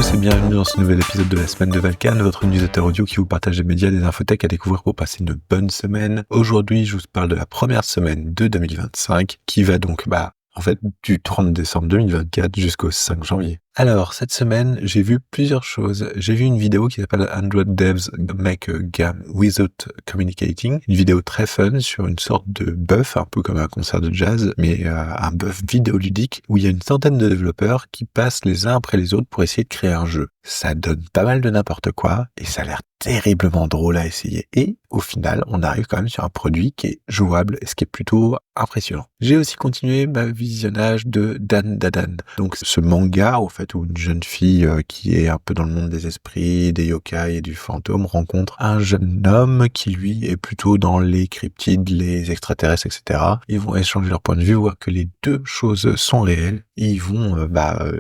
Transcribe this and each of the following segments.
tous et bienvenue dans ce nouvel épisode de la semaine de Valkan, votre newsletter audio qui vous partage les médias des infotech à découvrir pour passer une bonne semaine. Aujourd'hui, je vous parle de la première semaine de 2025 qui va donc, du 30 décembre 2024 jusqu'au 5 janvier. Alors, cette semaine, j'ai vu plusieurs choses. J'ai vu une vidéo qui s'appelle 100 Devs Make a Game Without Communicating. Une vidéo très fun sur une sorte de buff, un peu comme un concert de jazz, mais un buff vidéoludique où il y a une centaine de développeurs qui passent les uns après les autres pour essayer de créer un jeu. Ça donne pas mal de n'importe quoi et ça a l'air terriblement drôle à essayer. Et au final, on arrive quand même sur un produit qui est jouable et ce qui est plutôt impressionnant. J'ai aussi continué ma visionnage de Dan Dadan. Donc ce manga, en fait, où une jeune fille qui est un peu dans le monde des esprits, des yokai et du fantôme rencontre un jeune homme qui lui est plutôt dans les cryptides, les extraterrestres, etc. Ils vont échanger leur point de vue, voir que les deux choses sont réelles et ils vont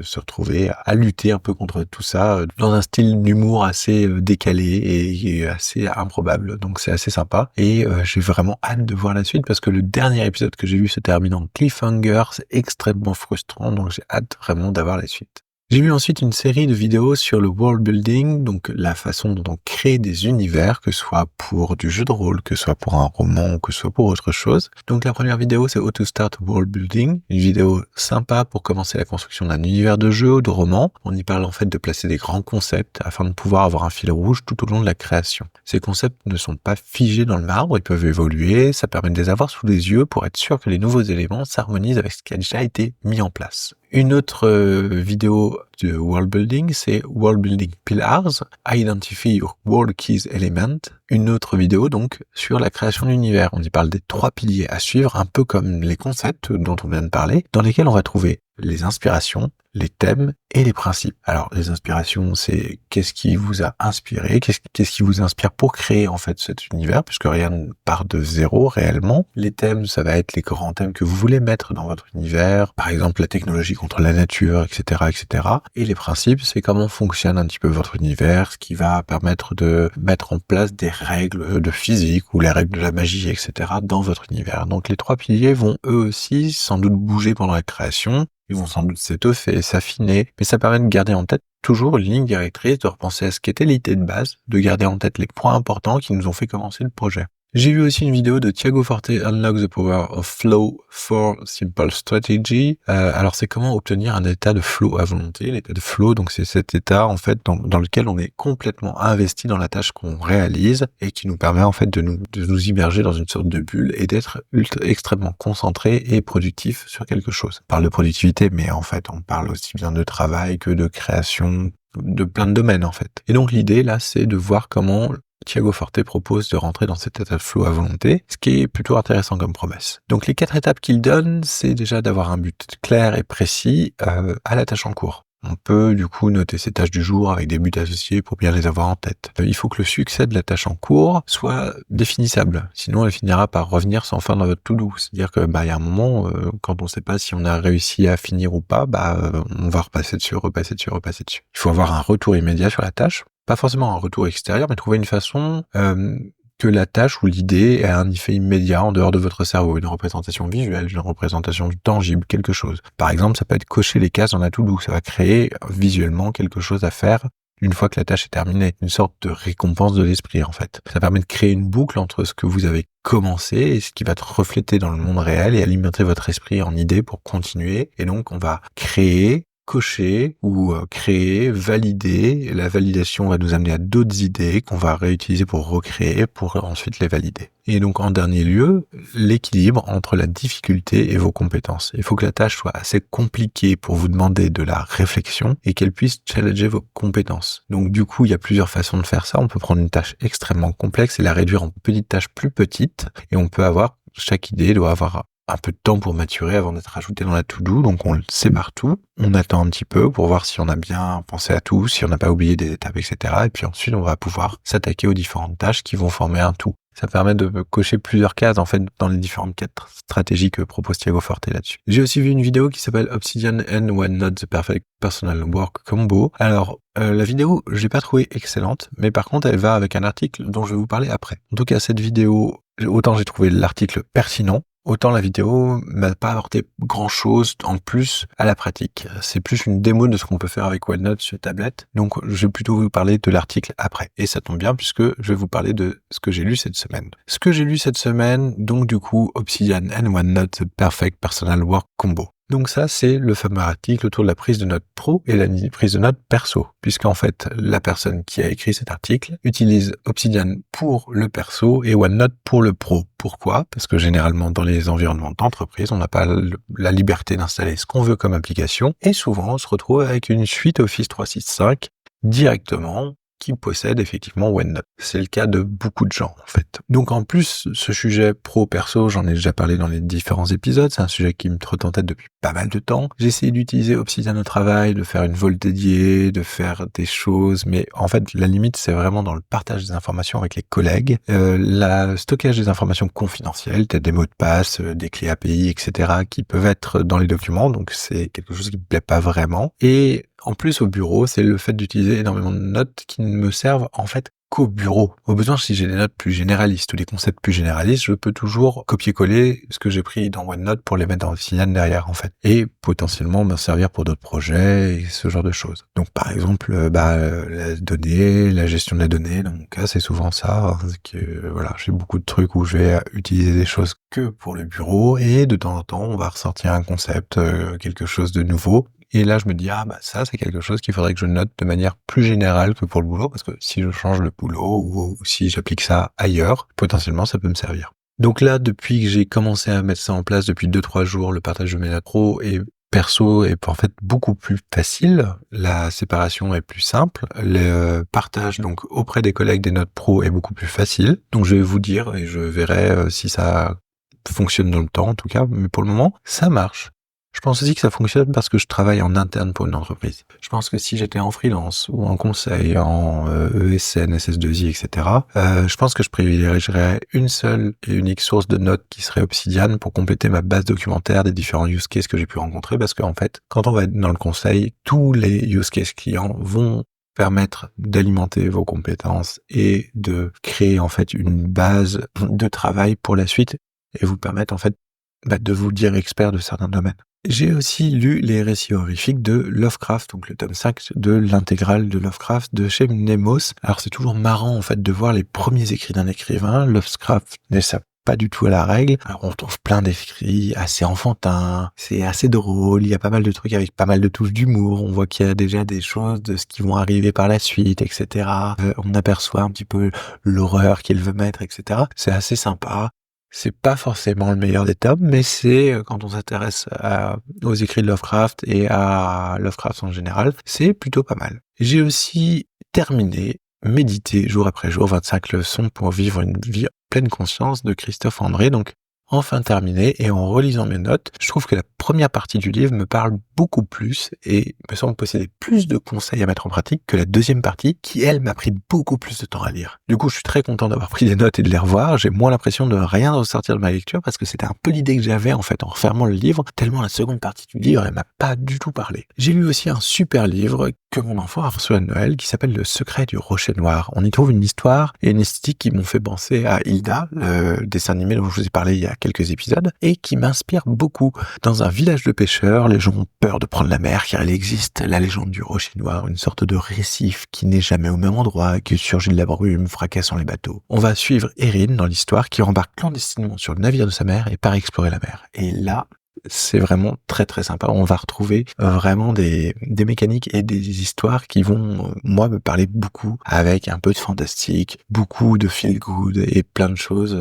se retrouver à lutter un peu contre tout ça dans un style d'humour assez décalé et assez improbable. Donc c'est assez sympa et j'ai vraiment hâte de voir la suite parce que le dernier épisode que j'ai vu se termine en cliffhanger, c'est extrêmement frustrant, donc j'ai hâte vraiment d'avoir la suite. J'ai vu ensuite une série de vidéos sur le world building, donc la façon dont on crée des univers, que ce soit pour du jeu de rôle, que ce soit pour un roman, ou que ce soit pour autre chose. Donc la première vidéo, c'est How to Start World Building, une vidéo sympa pour commencer la construction d'un univers de jeu ou de roman. On y parle en fait de placer des grands concepts afin de pouvoir avoir un fil rouge tout au long de la création. Ces concepts ne sont pas figés dans le marbre, ils peuvent évoluer, ça permet de les avoir sous les yeux pour être sûr que les nouveaux éléments s'harmonisent avec ce qui a déjà été mis en place. Une autre vidéo de world building, c'est World Building Pillars, Identify Your World Keys Element. Une autre vidéo donc sur la création d'univers. On y parle des 3 piliers à suivre, un peu comme les concepts dont on vient de parler, dans lesquels on va trouver les inspirations, les thèmes et les principes. Alors, les inspirations, c'est qu'est-ce qui vous a inspiré, qu'est-ce qui vous inspire pour créer en fait cet univers, puisque rien ne part de zéro réellement. Les thèmes, ça va être les grands thèmes que vous voulez mettre dans votre univers, par exemple la technologie contre la nature, etc., etc. Et les principes, c'est comment fonctionne un petit peu votre univers, ce qui va permettre de mettre en place des règles de physique ou les règles de la magie, etc. dans votre univers. Donc les 3 piliers vont eux aussi sans doute bouger pendant la création. Ils vont sans doute s'étoffer, s'affiner, mais ça permet de garder en tête toujours une ligne directrice, de repenser à ce qu'était l'idée de base, de garder en tête les points importants qui nous ont fait commencer le projet. J'ai vu aussi une vidéo de Thiago Forte Unlock the Power of Flow for Simple Strategy. Alors c'est comment obtenir un état de flow à volonté. L'état de flow, donc c'est cet état en fait dans lequel on est complètement investi dans la tâche qu'on réalise et qui nous permet en fait de nous immerger dans une sorte de bulle et d'être extrêmement concentré et productif sur quelque chose. On parle de productivité, mais en fait on parle aussi bien de travail que de création, de plein de domaines en fait. Et donc l'idée là, c'est de voir comment Thiago Forte propose de rentrer dans cet état de flow à volonté, ce qui est plutôt intéressant comme promesse. Donc les 4 étapes qu'il donne, c'est déjà d'avoir un but clair et précis à la tâche en cours. On peut du coup noter ses tâches du jour avec des buts associés pour bien les avoir en tête. Il faut que le succès de la tâche en cours soit définissable, sinon elle finira par revenir sans fin dans votre to-do. C'est-à-dire que y a un moment, quand on ne sait pas si on a réussi à finir ou pas, on va repasser dessus. Il faut avoir un retour immédiat sur la tâche. Pas forcément un retour extérieur, mais trouver une façon que la tâche ou l'idée ait un effet immédiat en dehors de votre cerveau, une représentation visuelle, une représentation tangible, quelque chose. Par exemple, ça peut être cocher les cases dans la to-do, ça va créer visuellement quelque chose à faire une fois que la tâche est terminée, une sorte de récompense de l'esprit en fait. Ça permet de créer une boucle entre ce que vous avez commencé et ce qui va être reflété dans le monde réel et alimenter votre esprit en idées pour continuer. Et donc on va créer, cocher ou créer, valider. La validation va nous amener à d'autres idées qu'on va réutiliser pour recréer, pour ensuite les valider. Et donc en dernier lieu, l'équilibre entre la difficulté et vos compétences. Il faut que la tâche soit assez compliquée pour vous demander de la réflexion et qu'elle puisse challenger vos compétences. Donc du coup, il y a plusieurs façons de faire ça. On peut prendre une tâche extrêmement complexe et la réduire en petites tâches plus petites et on peut avoir, chaque idée doit avoir un peu de temps pour maturer avant d'être ajouté dans la to-do, donc on le sépare tout, on attend un petit peu pour voir si on a bien pensé à tout, si on n'a pas oublié des étapes, etc. Et puis ensuite, on va pouvoir s'attaquer aux différentes tâches qui vont former un tout. Ça permet de cocher plusieurs cases en fait dans les différentes quêtes stratégies que propose Thiago Forte là-dessus. J'ai aussi vu une vidéo qui s'appelle Obsidian and When Not the Perfect Personal Work Combo. Alors la vidéo, je l'ai pas trouvée excellente, mais par contre elle va avec un article dont je vais vous parler après. En tout cas cette vidéo, autant j'ai trouvé l'article pertinent, autant la vidéo m'a pas apporté grand-chose en plus à la pratique. C'est plus une démo de ce qu'on peut faire avec OneNote sur tablette. Donc, je vais plutôt vous parler de l'article après. Et ça tombe bien puisque je vais vous parler de ce que j'ai lu cette semaine. Ce que j'ai lu cette semaine, donc du coup, Obsidian and OneNote, The Perfect Personal Work Combo. Donc ça, c'est le fameux article autour de la prise de notes pro et la prise de notes perso, puisqu'en fait, la personne qui a écrit cet article utilise Obsidian pour le perso et OneNote pour le pro. Pourquoi ? Parce que généralement, dans les environnements d'entreprise, on n'a pas la liberté d'installer ce qu'on veut comme application, et souvent, on se retrouve avec une suite Office 365 directement, qui possède effectivement OneNote. C'est le cas de beaucoup de gens, en fait. Donc, en plus, ce sujet pro-perso, j'en ai déjà parlé dans les différents épisodes, c'est un sujet qui me trotte en tête depuis pas mal de temps. J'ai essayé d'utiliser Obsidian au travail, de faire une vol dédiée, de faire des choses, mais en fait, la limite, c'est vraiment dans le partage des informations avec les collègues, le stockage des informations confidentielles, telles des mots de passe, des clés API, etc., qui peuvent être dans les documents, donc c'est quelque chose qui me plaît pas vraiment. Et en plus, au bureau, c'est le fait d'utiliser énormément de notes qui ne me servent en fait qu'au bureau. Au besoin, si j'ai des notes plus généralistes ou des concepts plus généralistes, je peux toujours copier-coller ce que j'ai pris dans OneNote pour les mettre dans Obsidian derrière, en fait. Et potentiellement me servir pour d'autres projets et ce genre de choses. Donc, par exemple, la donnée, la gestion de la donnée, dans mon cas, c'est souvent ça. C'est que, voilà, j'ai beaucoup de trucs où je vais utiliser des choses que pour le bureau et de temps en temps, on va ressortir un concept, quelque chose de nouveau. Et là, je me dis, ça, c'est quelque chose qu'il faudrait que je note de manière plus générale que pour le boulot, parce que si je change le boulot ou si j'applique ça ailleurs, potentiellement, ça peut me servir. Donc là, depuis que j'ai commencé à mettre ça en place depuis 2-3 jours, le partage de mes notes pro et perso est en fait beaucoup plus facile. La séparation est plus simple. Le partage donc auprès des collègues des notes pro est beaucoup plus facile. Donc je vais vous dire et je verrai si ça fonctionne dans le temps en tout cas, mais pour le moment, ça marche. Je pense aussi que ça fonctionne parce que je travaille en interne pour une entreprise. Je pense que si j'étais en freelance ou en conseil, en ESN, SS2I, etc., je pense que je privilégierais une seule et unique source de notes qui serait Obsidian pour compléter ma base documentaire des différents use cases que j'ai pu rencontrer parce qu'en fait, quand on va être dans le conseil, tous les use cases clients vont permettre d'alimenter vos compétences et de créer en fait une base de travail pour la suite et vous permettre en fait de vous dire expert de certains domaines. J'ai aussi lu les récits horrifiques de Lovecraft, donc le tome 5 de l'intégrale de Lovecraft de chez Nemos. Alors c'est toujours marrant en fait de voir les premiers écrits d'un écrivain. Lovecraft n'échappe pas du tout à la règle. Alors on trouve plein d'écrits assez enfantins, c'est assez drôle, il y a pas mal de trucs avec pas mal de touches d'humour, on voit qu'il y a déjà des choses de ce qui vont arriver par la suite, etc. On aperçoit un petit peu l'horreur qu'il veut mettre, etc. C'est assez sympa. C'est pas forcément le meilleur des tomes, mais c'est, quand on s'intéresse aux écrits de Lovecraft et à Lovecraft en général, c'est plutôt pas mal. J'ai aussi terminé, médité jour après jour, 25 leçons pour vivre une vie en pleine conscience de Christophe André, donc enfin terminé, et en relisant mes notes, je trouve que la première partie du livre me parle beaucoup plus et me semble posséder plus de conseils à mettre en pratique que la deuxième partie qui, elle, m'a pris beaucoup plus de temps à lire. Du coup, je suis très content d'avoir pris des notes et de les revoir. J'ai moins l'impression de rien ressortir de ma lecture parce que c'était un peu l'idée que j'avais en fait en refermant le livre, tellement la seconde partie du livre, elle m'a pas du tout parlé. J'ai lu aussi un super livre que mon enfant a reçu à Noël qui s'appelle Le secret du rocher noir. On y trouve une histoire et une esthétique qui m'ont fait penser à Hilda, le dessin animé dont je vous ai parlé il y a quelques épisodes, et qui m'inspire beaucoup. Dans un village de pêcheurs, les gens ont peur de prendre la mer car il existe la légende du rocher noir, une sorte de récif qui n'est jamais au même endroit, qui surgit de la brume, fracassant les bateaux. On va suivre Erin dans l'histoire qui embarque clandestinement sur le navire de sa mère et part explorer la mer. Et là, c'est vraiment très très sympa. On va retrouver vraiment des mécaniques et des histoires qui vont, moi, me parler beaucoup, avec un peu de fantastique, beaucoup de feel good et plein de choses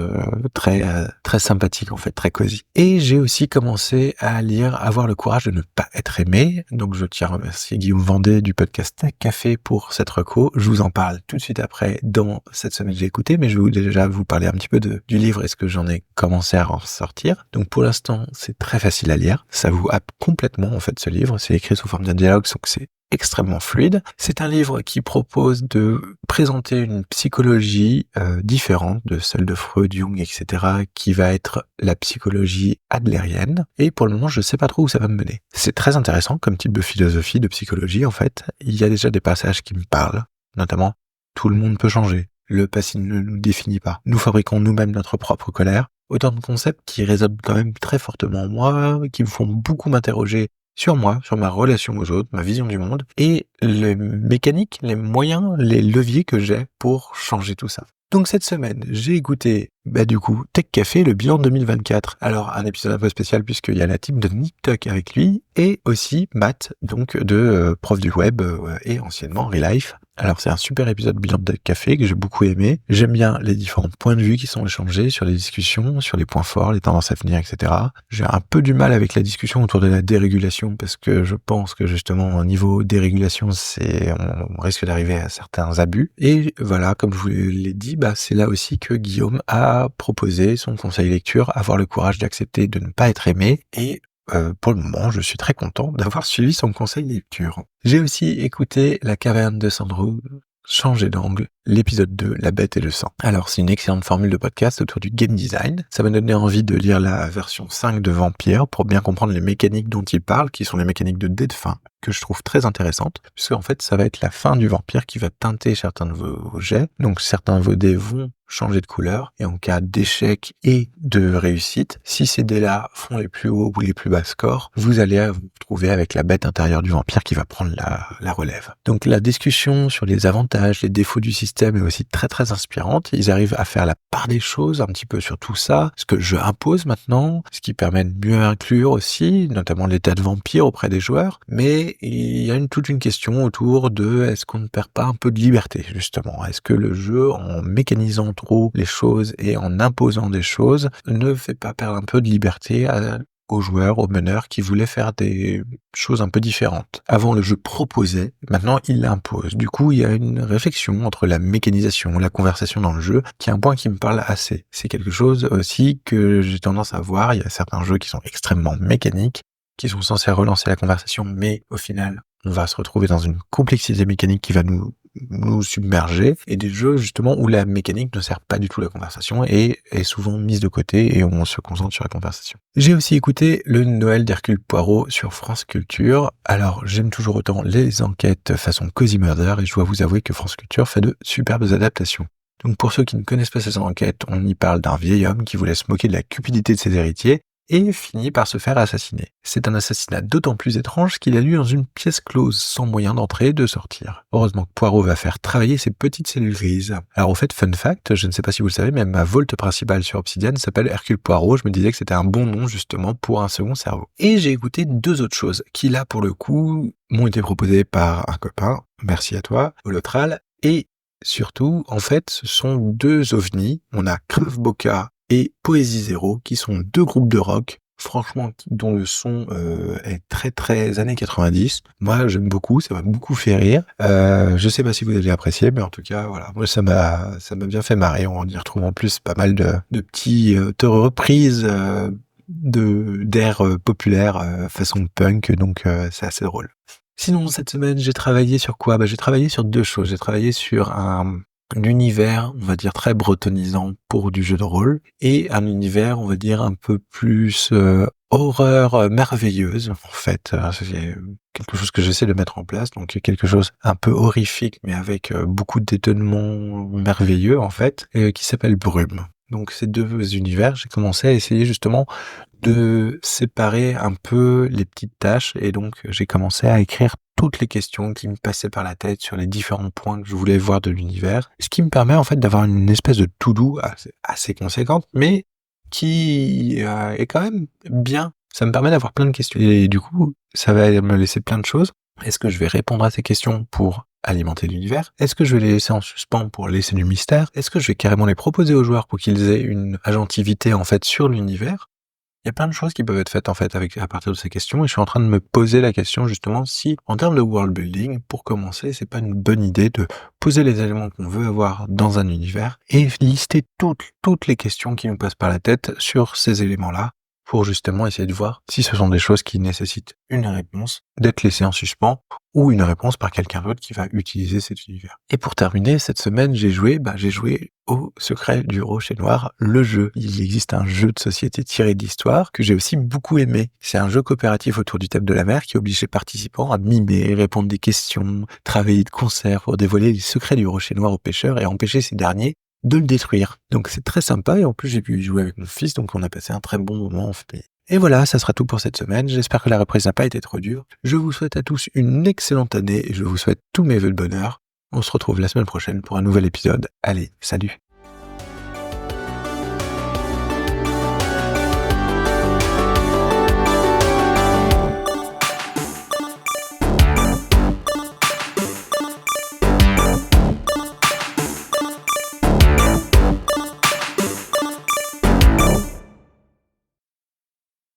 très très sympathiques en fait, très cosy. Et j'ai aussi commencé à lire Avoir le courage de ne pas être aimé. Donc je tiens à remercier Guillaume Vendée du podcast Tech Café pour cette reco. Je vous en parle tout de suite après dans cette semaine que j'ai écouté, mais je vais déjà vous parler un petit peu du livre et ce que j'en ai commencé à ressortir. Donc pour l'instant, c'est très facile à lire. Ça vous happe complètement, en fait, ce livre. C'est écrit sous forme d'un dialogue, donc c'est extrêmement fluide. C'est un livre qui propose de présenter une psychologie différente de celle de Freud, Jung, etc., qui va être la psychologie adlérienne. Et pour le moment, je sais pas trop où ça va me mener. C'est très intéressant comme type de philosophie, de psychologie, en fait. Il y a déjà des passages qui me parlent, notamment « Tout le monde peut changer ». Le passé ne nous définit pas. Nous fabriquons nous-mêmes notre propre colère. autant de concepts qui résonnent quand même très fortement en moi, qui me font beaucoup m'interroger sur moi, sur ma relation aux autres, ma vision du monde, et les mécaniques, les moyens, les leviers que j'ai pour changer tout ça. Donc cette semaine, j'ai écouté, du coup, Tech Café, le bilan 2024. Alors, un épisode un peu spécial puisqu'il y a la team de NipTalk avec lui, et aussi Matt, donc de Prof du Web et anciennement Relife. Alors c'est un super épisode bilan de café que j'ai beaucoup aimé. J'aime bien les différents points de vue qui sont échangés sur les discussions, sur les points forts, les tendances à venir, etc. J'ai un peu du mal avec la discussion autour de la dérégulation parce que je pense que justement au niveau dérégulation, on risque d'arriver à certains abus. Et voilà, comme je vous l'ai dit, c'est là aussi que Guillaume a proposé son conseil lecture, avoir le courage d'accepter de ne pas être aimé et pour le moment, je suis très content d'avoir suivi son conseil lecture. J'ai aussi écouté La Caverne de Sandro, changer d'angle, l'épisode 2, La Bête et le Sang. Alors, c'est une excellente formule de podcast autour du game design. Ça m'a donné envie de lire la version 5 de Vampire pour bien comprendre les mécaniques dont il parle, qui sont les mécaniques de dés de fin, que je trouve très intéressantes, puisque en fait, ça va être la fin du vampire qui va teinter certains de vos jets. Donc, certains de vos dés vont changer de couleur, et en cas d'échec et de réussite, si ces dés-là font les plus hauts ou les plus bas scores, vous allez vous retrouver avec la bête intérieure du vampire qui va prendre la relève. Donc la discussion sur les avantages, les défauts du système est aussi très très inspirante. Ils arrivent à faire la part des choses un petit peu sur tout ça, ce que le jeu impose maintenant, ce qui permet de mieux inclure aussi, notamment l'état de vampire auprès des joueurs, mais il y a toute une question autour de est-ce qu'on ne perd pas un peu de liberté justement? Est-ce que le jeu, en mécanisant trop les choses et en imposant des choses, ne fait pas perdre un peu de liberté aux joueurs, aux meneurs qui voulaient faire des choses un peu différentes. Avant, le jeu proposait, maintenant il l'impose. Du coup, il y a une réflexion entre la mécanisation, la conversation dans le jeu, qui est un point qui me parle assez. C'est quelque chose aussi que j'ai tendance à voir. Il y a certains jeux qui sont extrêmement mécaniques, qui sont censés relancer la conversation, mais au final, on va se retrouver dans une complexité mécanique qui va nous submerger, et des jeux justement où la mécanique ne sert pas du tout à la conversation et est souvent mise de côté et on se concentre sur la conversation. J'ai aussi écouté le Noël d'Hercule Poirot sur France Culture. Alors j'aime toujours autant les enquêtes façon Cozy Murder et je dois vous avouer que France Culture fait de superbes adaptations. Donc pour ceux qui ne connaissent pas ces enquêtes, on y parle d'un vieil homme qui voulait se moquer de la cupidité de ses héritiers et finit par se faire assassiner. C'est un assassinat d'autant plus étrange qu'il a lieu dans une pièce close, sans moyen d'entrer et de sortir. Heureusement que Poirot va faire travailler ses petites cellules grises. Alors au fait, fun fact, je ne sais pas si vous le savez, mais ma vault principale sur Obsidian s'appelle Hercule Poirot. Je me disais que c'était un bon nom justement pour un second cerveau. Et j'ai écouté 2 autres choses, qui là pour le coup m'ont été proposées par un copain, merci à toi, Holotral, et surtout, en fait, ce sont 2 ovnis. On a Krav Boca et Poésie Zéro, qui sont 2 groupes de rock, franchement, dont le son est très très années 90. Moi, j'aime beaucoup, ça m'a beaucoup fait rire. Je sais pas si vous avez apprécié, mais en tout cas, voilà, moi ça m'a bien fait marrer. On y retrouve en plus pas mal de petites reprises d'air populaire façon punk, donc c'est assez drôle. Sinon, cette semaine, j'ai travaillé sur quoi? J'ai travaillé sur 2 choses. J'ai travaillé sur un univers, on va dire, très bretonisant pour du jeu de rôle, et un univers, on va dire, un peu plus horreur merveilleuse, en fait. C'est quelque chose que j'essaie de mettre en place, donc quelque chose un peu horrifique, mais avec beaucoup d'étonnements merveilleux, en fait, qui s'appelle Brume. Donc ces 2 univers, j'ai commencé à essayer justement de séparer un peu les petites tâches, et donc j'ai commencé à écrire toutes les questions qui me passaient par la tête sur les différents points que je voulais voir de l'univers, ce qui me permet en fait d'avoir une espèce de to-do assez conséquente, mais qui est quand même bien. Ça me permet d'avoir plein de questions, et du coup, ça va me laisser plein de choses. Est-ce que je vais répondre à ces questions pour alimenter l'univers? Est-ce que je vais les laisser en suspens pour laisser du mystère? Est-ce que je vais carrément les proposer aux joueurs pour qu'ils aient une agentivité en fait sur l'univers? Il y a plein de choses qui peuvent être faites en fait à partir de ces questions, et je suis en train de me poser la question justement si, en termes de world building, pour commencer, c'est pas une bonne idée de poser les éléments qu'on veut avoir dans un univers et lister toutes les questions qui nous passent par la tête sur ces éléments-là, pour justement essayer de voir si ce sont des choses qui nécessitent une réponse, d'être laissées en suspens, ou une réponse par quelqu'un d'autre qui va utiliser cet univers. Et pour terminer, cette semaine, j'ai joué au Secret du Rocher Noir, le jeu. Il existe un jeu de société tiré d'histoire que j'ai aussi beaucoup aimé. C'est un jeu coopératif autour du thème de la mer qui oblige les participants à mimer, répondre des questions, travailler de concert pour dévoiler les secrets du Rocher Noir aux pêcheurs et empêcher ces derniers de le détruire. Donc c'est très sympa et en plus j'ai pu y jouer avec mon fils, donc on a passé un très bon moment en fait. Et voilà, ça sera tout pour cette semaine. J'espère que la reprise n'a pas été trop dure. Je vous souhaite à tous une excellente année et je vous souhaite tous mes vœux de bonheur. On se retrouve la semaine prochaine pour un nouvel épisode. Allez, salut!